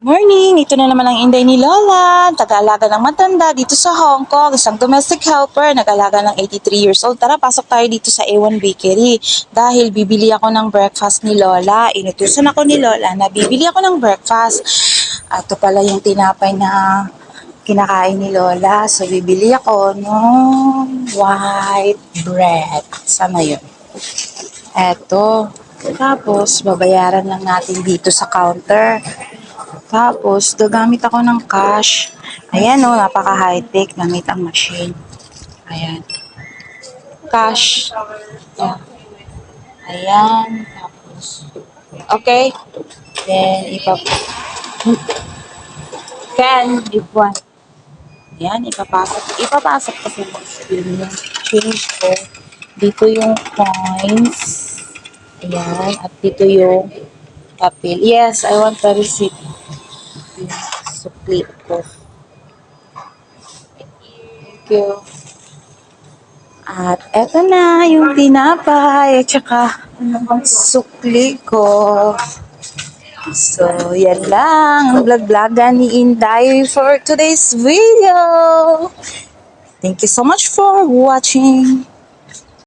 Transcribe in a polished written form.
Morning! Ito na naman ang inday ni Lola, taga-alaga ng matanda dito sa Hong Kong, isang domestic helper, nag-alaga ng 83 years old. Tara, pasok tayo dito sa A1 Bakery dahil bibili ako ng breakfast ni Lola. Inutusan ako ni Lola na bibili ako ng breakfast. Ito pala yung tinapay na kinakain ni Lola. So, bibili ako ng white bread. Sana yun? Eto. Tapos, babayaran lang natin dito sa counter. Tapos, gagamit ako ng cash. Ayan o, napaka-high-tech. Gamit ang machine. Ayan. Cash. Ayan. Ayan. Tapos, okay. Then, can, if one. Ayan, ipapasok ko sa machine yung change ko. Dito yung coins. Ayan. At dito yung papel. Yes, I want the receipt. Sukli ko. Thank you. At eto na yung tinapay at saka sukli ko. So, yan lang ang vlog-vlogan ni Inday for today's video. Thank you so much for watching.